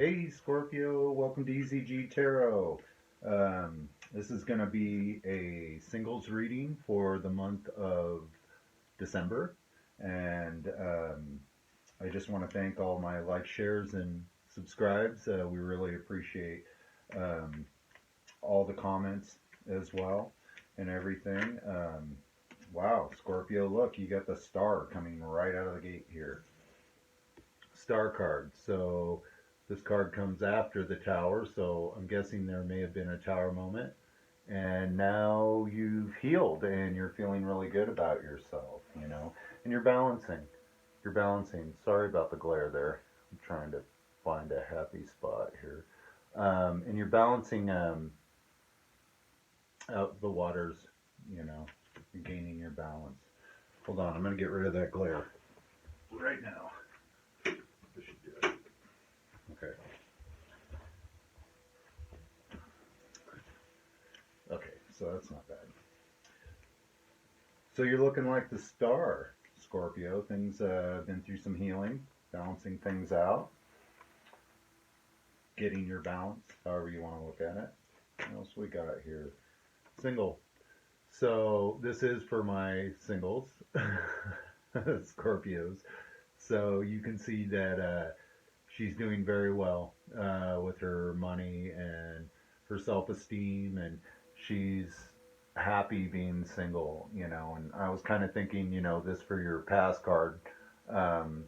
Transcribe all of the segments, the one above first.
Hey Scorpio, welcome to EZG Tarot. This is going to be a singles reading for the month of December. And I just want to thank all my likes, shares, and subscribes. We really appreciate um, all the comments as well and everything. Wow, Scorpio, look, you got the star coming right out of the gate here. Star card. So this card comes after the tower, so I'm guessing there may have been a tower moment. And now you've healed and you're feeling really good about yourself, and you're balancing. You're balancing. Sorry about the glare there. I'm trying to find a happy spot here. And you're balancing out the waters, you're gaining your balance. Hold on, I'm going to get rid of that glare right now. This should do it. Okay. Okay, so that's not bad. So you're looking like the star, Scorpio. Things been through some healing, balancing things out, getting your balance, however you want to look at it. What else we got here? Single. So this is for my singles, Scorpios. So you can see that she's doing very well with her money and her self-esteem, and she's happy being single, and I was kind of thinking, this for your past card, um,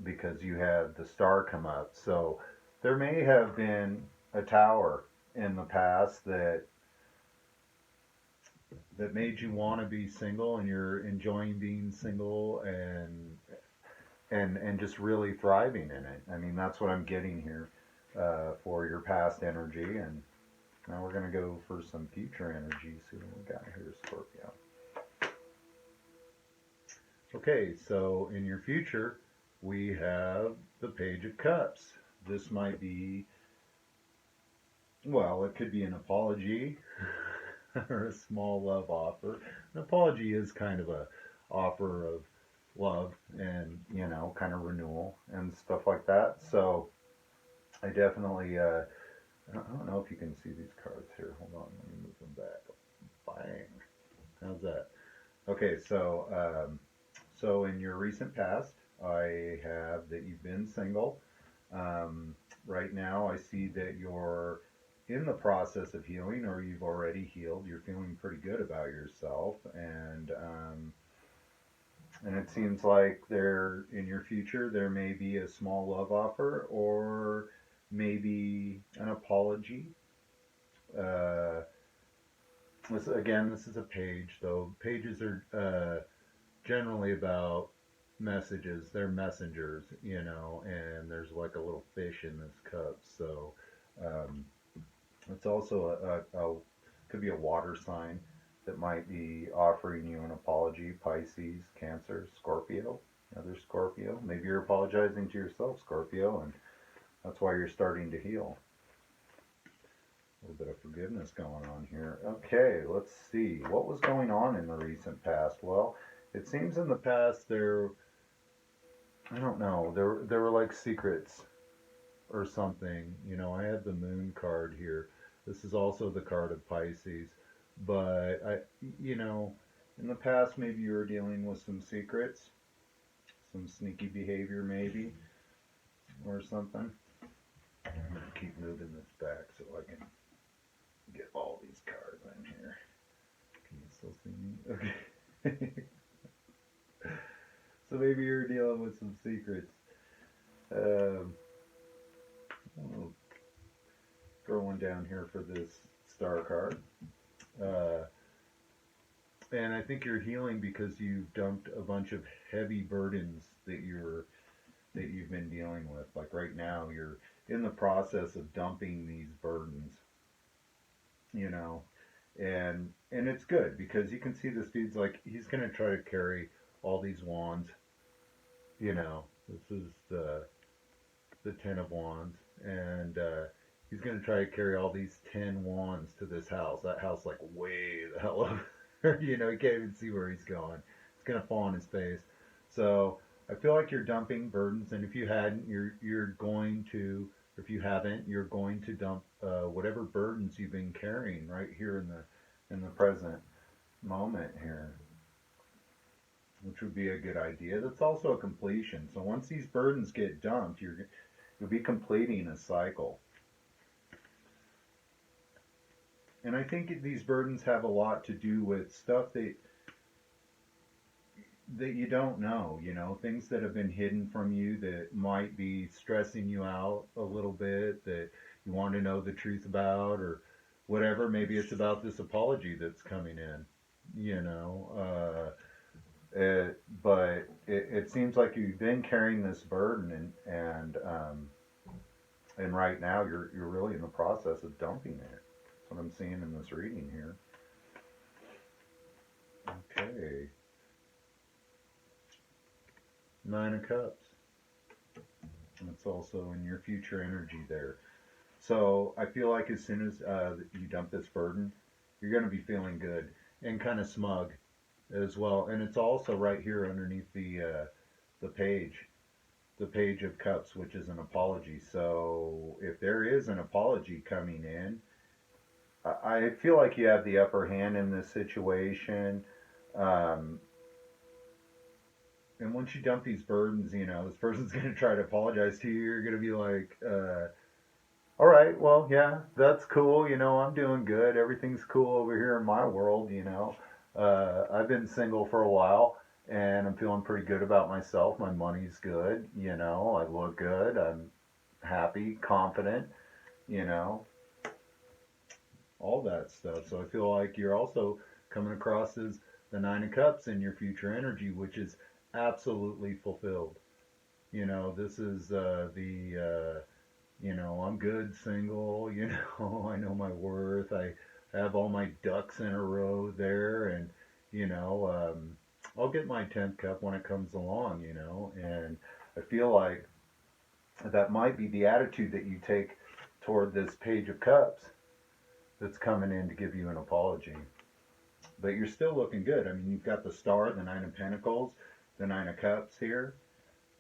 because you had the star come up. So there may have been a tower in the past that made you want to be single, and you're enjoying being single and just really thriving in it. I mean, that's what I'm getting here for your past energy. And now we're going to go for some future energy. See what we got here, Scorpio. Okay, so in your future, we have the Page of Cups. This might be, well, it could be an apology or a small love offer. An apology is kind of a offer of love and, kind of renewal and stuff like that. So I definitely, I don't know if you can see these cards here. Hold on, let me move them back. Bang. How's that? Okay, so in your recent past, I have that you've been single. Right now, I see that you're in the process of healing, or you've already healed. You're feeling pretty good about yourself, and it seems like there in your future there may be a small love offer or maybe an apology. Uh, this is a page, though. Pages are generally about messages. They're messengers, and there's like a little fish in this cup. So um, it's also could be a water sign that might be offering you an apology. Pisces, Cancer, Scorpio, another Scorpio. Maybe you're apologizing to yourself, Scorpio, and that's why you're starting to heal. A little bit of forgiveness going on here. Okay, let's see. What was going on in the recent past? Well, it seems in the past I don't know, there were like secrets or something. I have the Moon card here. This is also the card of Pisces. But in the past maybe you were dealing with some secrets, some sneaky behavior maybe, or something. I'm going to keep moving this back so I can get all these cards in here. Can you still see me? Okay. So maybe you're dealing with some secrets. I'll throw one down here for this star card. And I think you're healing because you've dumped a bunch of heavy burdens that you've been dealing with. Like right now, you're in the process of dumping these burdens, and it's good because you can see this dude's like he's gonna try to carry all these wands. This is the Ten of Wands, and he's gonna try to carry all these 10 wands to this house. That house like way the hell over. He can't even see where he's going. It's gonna fall on his face. So I feel like you're dumping burdens, and if you hadn't, you're going to If you haven't, you're going to dump whatever burdens you've been carrying right here in the present moment here, which would be a good idea. That's also a completion. So once these burdens get dumped, you'll be completing a cycle. And I think these burdens have a lot to do with stuff that you don't know, things that have been hidden from you that might be stressing you out a little bit, that you want to know the truth about, or whatever. Maybe it's about this apology that's coming in, you know. But it seems like you've been carrying this burden, and right now you're really in the process of dumping it. That's what I'm seeing in this reading here. Okay. Nine of Cups. It's also in your future energy there. So I feel like as soon as you dump this burden, you're going to be feeling good and kind of smug as well. And it's also right here underneath the page of cups, which is an apology. So if there is an apology coming in, I feel like you have the upper hand in this situation. Um, and once you dump these burdens, this person's going to try to apologize to you. You're going to be like, all right, well, yeah, that's cool. I'm doing good. Everything's cool over here in my world. I've been single for a while, and I'm feeling pretty good about myself. My money's good. I look good. I'm happy, confident, you know, all that stuff. So I feel like you're also coming across as the Nine of Cups in your future energy, which is absolutely fulfilled. This is I'm good single, I know my worth. I have all my ducks in a row there, and, I'll get my 10th cup when it comes along, and I feel like that might be the attitude that you take toward this Page of Cups that's coming in to give you an apology. But you're still looking good. I mean, you've got the Star, the Nine of Pentacles, the Nine of Cups here.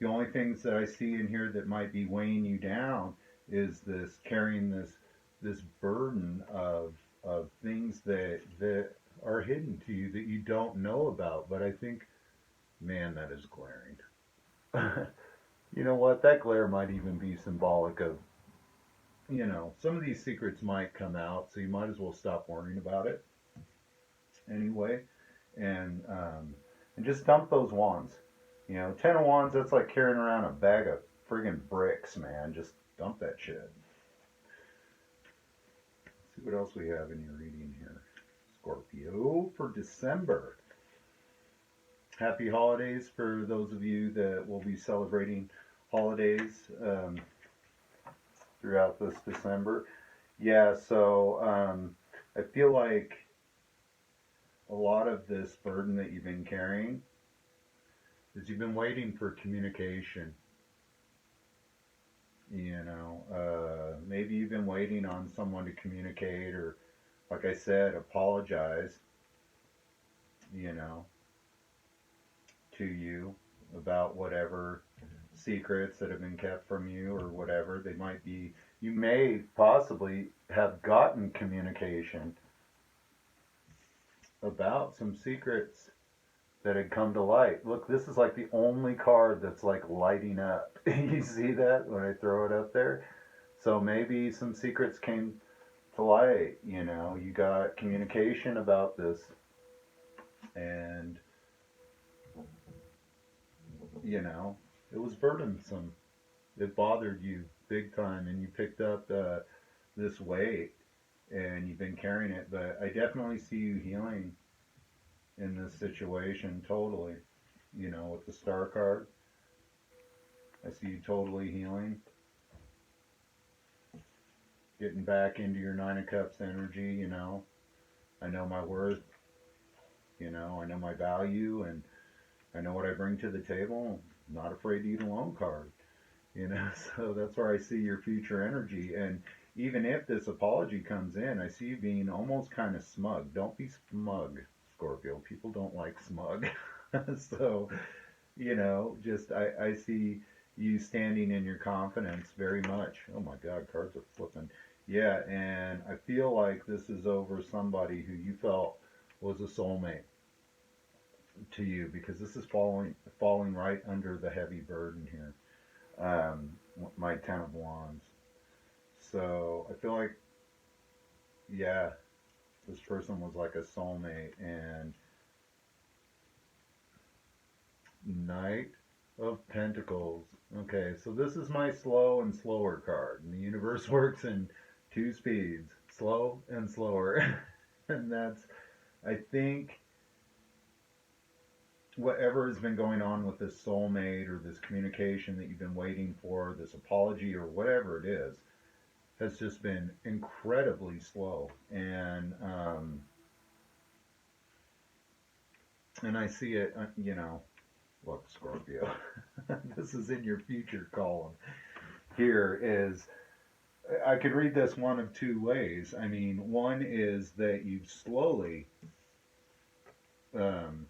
The only things that I see in here that might be weighing you down is this carrying this burden of things that are hidden to you that you don't know about. But I think, man, that is glaring. You know what? That glare might even be symbolic of, some of these secrets might come out, so you might as well stop worrying about it anyway, and just dump those wands. 10 of Wands, that's like carrying around a bag of friggin' bricks, man. Just dump that shit. Let's see what else we have in your reading here. Scorpio for December. Happy holidays for those of you that will be celebrating holidays throughout this December. Yeah, so I feel like a lot of this burden that you've been carrying is you've been waiting for communication. Maybe you've been waiting on someone to communicate, or, like I said, apologize, to you about whatever secrets that have been kept from you or whatever. They might be, you may possibly have gotten communication about some secrets that had come to light. Look, this is like the only card that's like lighting up. You see that when I throw it up there? So maybe some secrets came to light. You got communication about this, and it was burdensome. It bothered you big time, and you picked up this weight, and you've been carrying it. But I definitely see you healing in this situation, totally. With the Star card, I see you totally healing, getting back into your Nine of Cups energy. I know my worth, I know my value, and I know what I bring to the table. I'm not afraid to eat a alone card, so that's where I see your future energy. And even if this apology comes in, I see you being almost kind of smug. Don't be smug, Scorpio. People don't like smug. So, just I see, you standing in your confidence very much. Oh my God, cards are flipping. Yeah, and I feel like this is over somebody who you felt was a soulmate to you, because this is falling right under the heavy burden here. Um, my Ten of Wands. So I feel like, yeah, this person was like a soulmate. And Knight of Pentacles. Okay, so this is my slow and slower card. And the universe works in two speeds, slow and slower. And that's, I think, whatever has been going on with this soulmate or this communication that you've been waiting for, this apology or whatever it is, has just been incredibly slow. And I see it, look, Scorpio, this is in your future column. Here is, I could read this one of two ways. I mean, one is that you've slowly, um,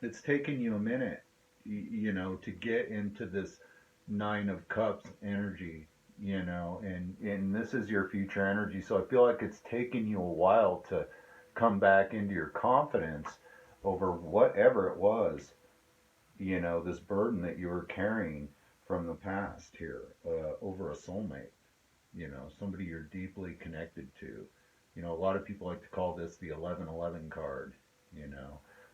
it's taken you a minute, to get into this Nine of Cups energy, and this is your future energy. So I feel like it's taken you a while to come back into your confidence over whatever it was, this burden that you were carrying from the past here, over a soulmate, somebody you're deeply connected to. A lot of people like to call this the 1111 card,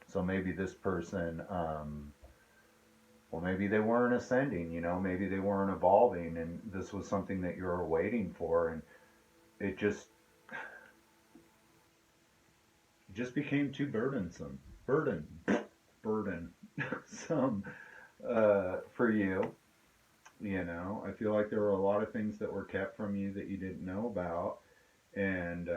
So maybe this person, well, maybe they weren't ascending, maybe they weren't evolving, and this was something that you were waiting for, and it just became too burdensome. Burden, some, for you. I feel like there were a lot of things that were kept from you that you didn't know about, and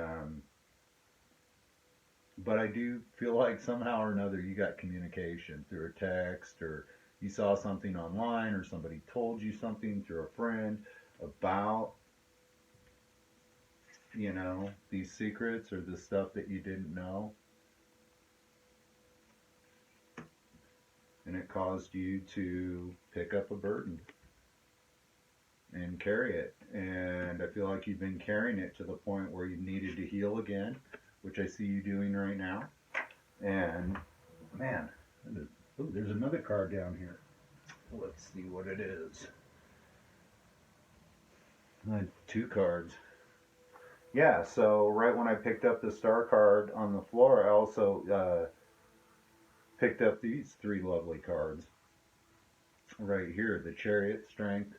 but I do feel like somehow or another you got communication through a text, or you saw something online, or somebody told you something through a friend about, these secrets or the stuff that you didn't know. And it caused you to pick up a burden and carry it. And I feel like you've been carrying it to the point where you needed to heal again, which I see you doing right now. And man, ooh, there's another card down here. Let's see what it is. Two cards. Yeah, so right when I picked up the star card on the floor, I also picked up these three lovely cards right here: the Chariot, Strength,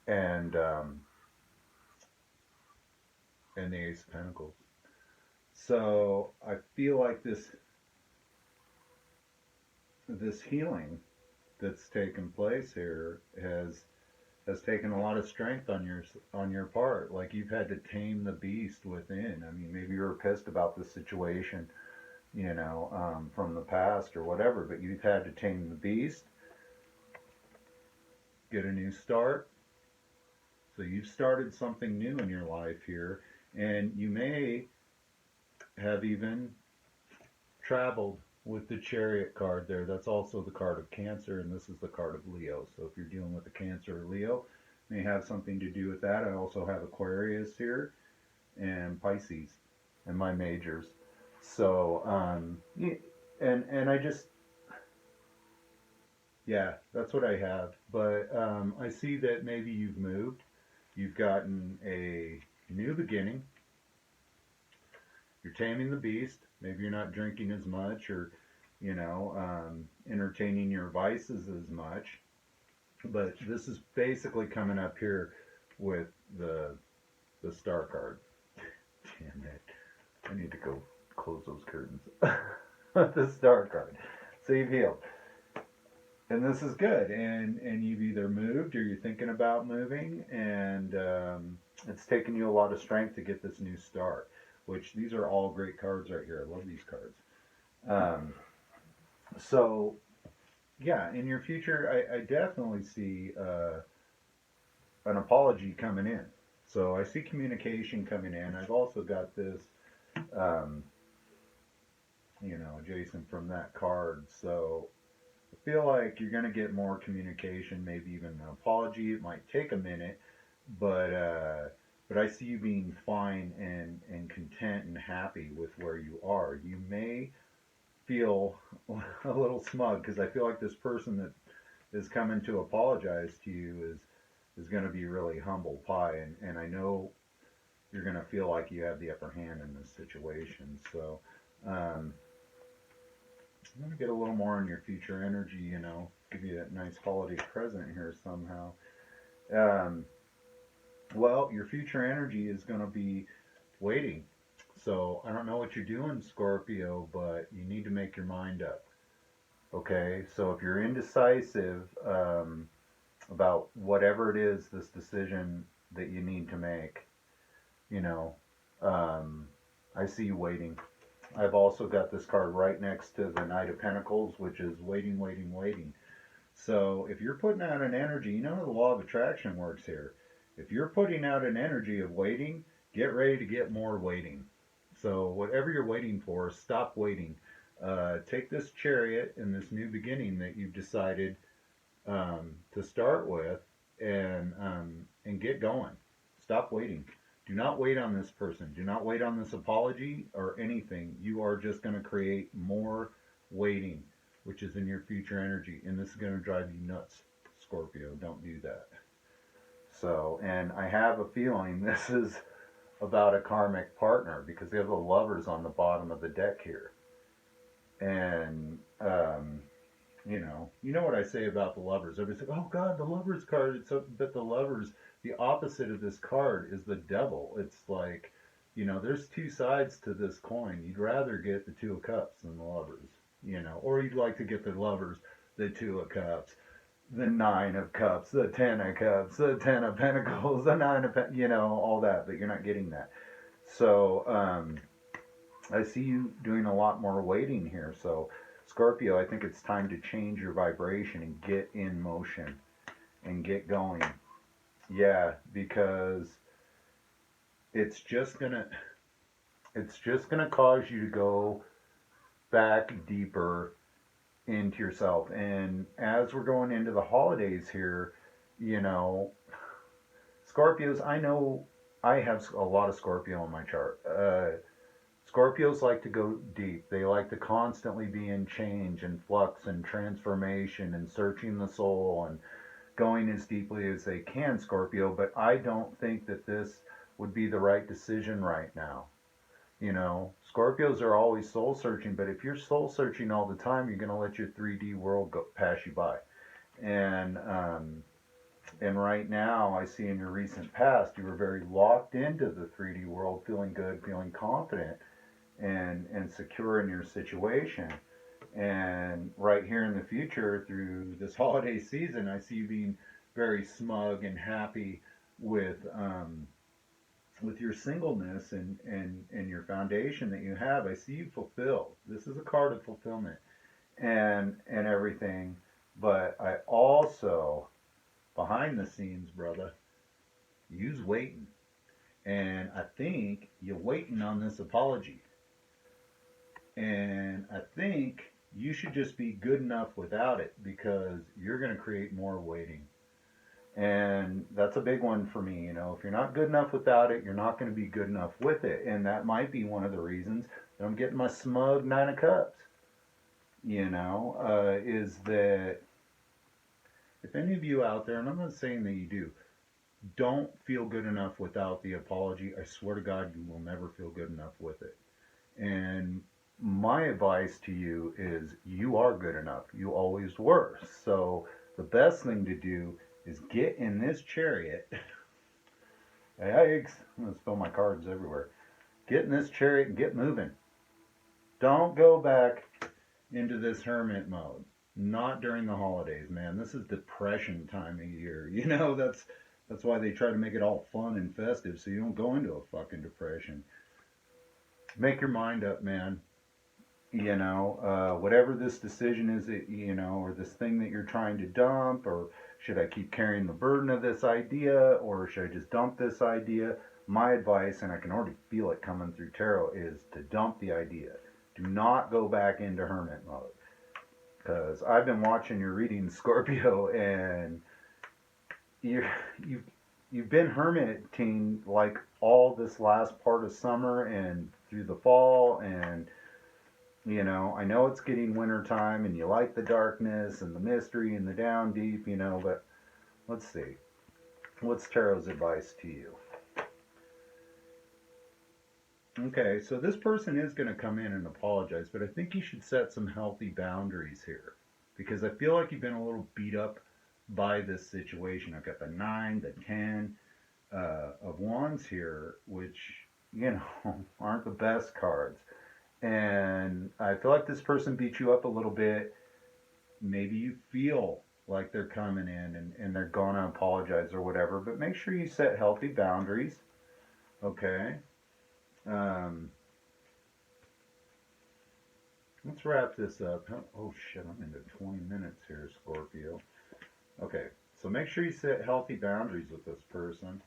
and the Ace of Pentacles. So I feel like this healing that's taken place here has taken a lot of strength on your part. Like, you've had to tame the beast within. I mean, maybe you were pissed about the situation, from the past or whatever, but you've had to tame the beast, get a new start. So you've started something new in your life here, and you may have even traveled with the Chariot card there. That's also the card of Cancer, and this is the card of Leo. So if you're dealing with a Cancer or Leo, it may have something to do with that. I also have Aquarius here and Pisces and my majors. So, and I just, yeah, that's what I have. But I see that maybe you've moved. You've gotten a new beginning. You're taming the beast. Maybe you're not drinking as much, or, entertaining your vices as much. But this is basically coming up here with the star card. Damn it. I need to go close those curtains. The star card. So you've healed. And this is good. And you've either moved or you're thinking about moving. And it's taken you a lot of strength to get this new start. Which, these are all great cards right here. I love these cards. So, yeah, in your future, I definitely see an apology coming in. So I see communication coming in. I've also got this, adjacent from that card. So I feel like you're going to get more communication, maybe even an apology. It might take a minute, but I see you being fine and content and happy with where you are. You may feel a little smug because I feel like this person that is coming to apologize to you is going to be really humble pie, and I know you're going to feel like you have the upper hand in this situation. So um, I'm going to get a little more on your future energy, give you a nice holiday present here somehow. Um, well, your future energy is going to be waiting. So I don't know what you're doing, Scorpio, but you need to make your mind up. Okay, so if you're indecisive about whatever it is, this decision that you need to make, you know, um, I see you waiting. I've also got this card right next to the Knight of Pentacles, which is waiting, waiting, waiting. So if you're putting out an energy, you know how the law of attraction works here. If you're putting out an energy of waiting, get ready to get more waiting. So whatever you're waiting for, stop waiting. Take this chariot and this new beginning that you've decided to start with, and get going. Stop waiting. Do not wait on this person. Do not wait on this apology or anything. You are just going to create more waiting, which is in your future energy, and this is going to drive you nuts, Scorpio. Don't do that. So, and I have a feeling this is about a karmic partner because they have the lovers on the bottom of the deck here. And you know what I say about the lovers. Everybody's like, "Oh God, the lovers card." But the lovers, the opposite of this card is the devil. It's like, there's two sides to this coin. You'd rather get the two of cups than the lovers, or you'd like to get the lovers, the two of cups, the nine of cups, the 10 of cups, the 10 of pentacles, the all that. But you're not getting that. So I see you doing a lot more waiting here. So Scorpio, I think it's time to change your vibration and get in motion and get going. Yeah, because it's just gonna cause you to go back deeper into yourself. And as we're going into the holidays here, Scorpios, I know I have a lot of Scorpio in my chart. Scorpios like to go deep. They like to constantly be in change and flux and transformation and searching the soul and going as deeply as they can, Scorpio. But I don't think that this would be the right decision right now. Scorpios are always soul searching, but if you're soul searching all the time, you're going to let your 3D world pass you by. And right now, I see in your recent past, you were very locked into the 3D world, feeling good, feeling confident, and secure in your situation. And right here in the future, through this holiday season, I see you being very smug and happy with your singleness and your foundation that you have. I see you fulfilled. This is a card of fulfillment and everything. But I also, behind the scenes, brother, you's waiting. And I think you're waiting on this apology. And I think you should just be good enough without it because you're going to create more waiting. And that's a big one for me. If you're not good enough without it, you're not going to be good enough with it. And that might be one of the reasons that I'm getting my smug 9 of cups. Is that if any of you out there, and I'm not saying that you do, don't feel good enough without the apology, I swear to God, you will never feel good enough with it. And my advice to you is you are good enough. You always were. So the best thing to do is get in this chariot. Yikes, I'm going to spill my cards everywhere. Get in this chariot and get moving. Don't go back into this hermit mode. Not during the holidays, man. This is depression time of year. That's why they try to make it all fun and festive so you don't go into a fucking depression. Make your mind up, man. Whatever this decision is that, or this thing that you're trying to dump, or should I keep carrying the burden of this idea, or should I just dump this idea? My advice, and I can already feel it coming through tarot, is to dump the idea. Do not go back into hermit mode. because I've been watching your reading, Scorpio, and you you you've been hermiting like all this last part of summer and through the fall, and I know it's getting winter time and you like the darkness and the mystery and the down deep, but let's see. What's Tarot's advice to you? Okay, so this person is going to come in and apologize, but I think you should set some healthy boundaries here because I feel like you've been a little beat up by this situation. I've got the 9, the 10 of Wands here, which, aren't the best cards. And I feel like this person beat you up a little bit. Maybe you feel like they're coming in and they're going to apologize or whatever, but make sure you set healthy boundaries, okay? Um, let's wrap this up. Oh shit, I'm into 20 minutes here, Scorpio. Okay, so make sure you set healthy boundaries with this person.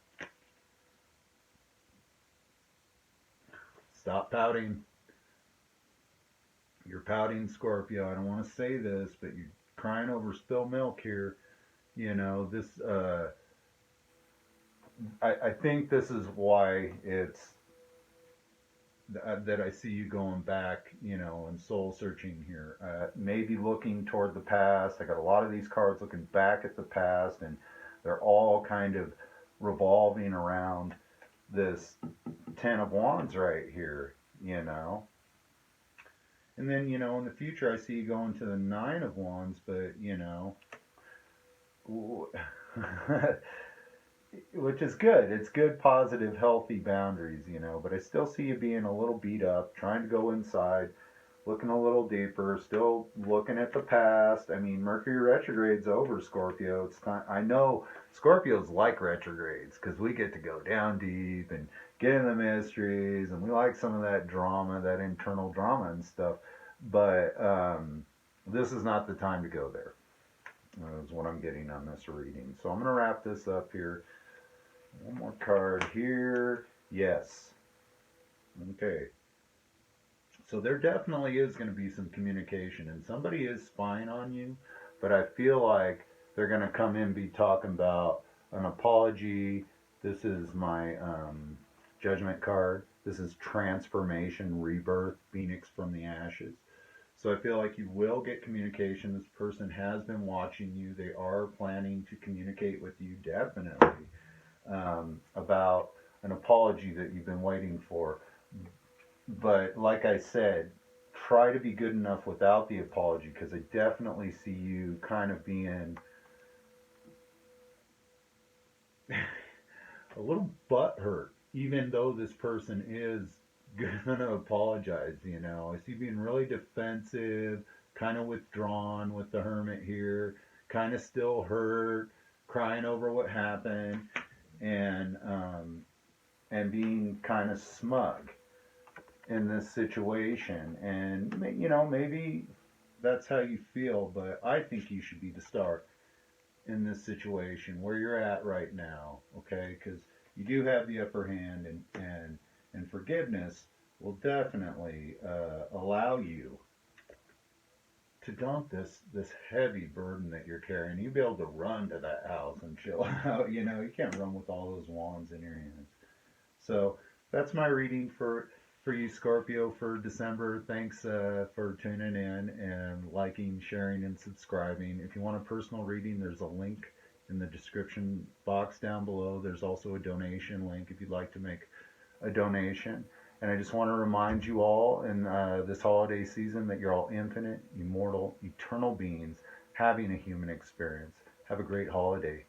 Stop pouting. You're pouting, Scorpio. I don't want to say this, but you're crying over spilled milk here. This, I think this is why it's that I see you going back, and soul searching here. Maybe looking toward the past. I got a lot of these cards looking back at the past, and they're all kind of revolving around this 10 of Wands right here, And then, in the future, I see you going to the 9 of Wands, but, which is good. It's good, positive, healthy boundaries, but I still see you being a little beat up, trying to go inside, looking a little deeper, still looking at the past. I mean, Mercury retrograde's over, Scorpio. It's time. I know Scorpios like retrogrades because we get to go down deep and get in the mysteries, and we like some of that drama, that internal drama and stuff. But this is not the time to go there. Is what I'm getting on this reading. So I'm going to wrap this up here. One more card here. Yes. Okay. So there definitely is going to be some communication, and somebody is spying on you, but I feel like they're going to come in, be talking about an apology. This is my judgment card. This is transformation, rebirth, phoenix from the ashes. So I feel like you will get communication. This person has been watching you. They are planning to communicate with you, definitely, about an apology that you've been waiting for. But like I said, try to be good enough without the apology, because I definitely see you kind of being a little butthurt, even though this person is gonna apologize. I see you being really defensive, kind of withdrawn with the Hermit here, kind of still hurt, crying over what happened, and being kind of smug in this situation. And maybe that's how you feel, but I think you should be the star in this situation where you're at right now, okay? Because you do have the upper hand, and forgiveness will definitely allow you to dump this heavy burden that you're carrying. You'll be able to run to that house and chill out. You can't run with all those wands in your hands. So that's my reading for you, Scorpio, for December. Thanks for tuning in and liking, sharing, and subscribing. If you want a personal reading, there's a link in the description box down below. There's also a donation link if you'd like to make a donation. And I just want to remind you all in this holiday season that you're all infinite, immortal, eternal beings having a human experience. Have a great holiday.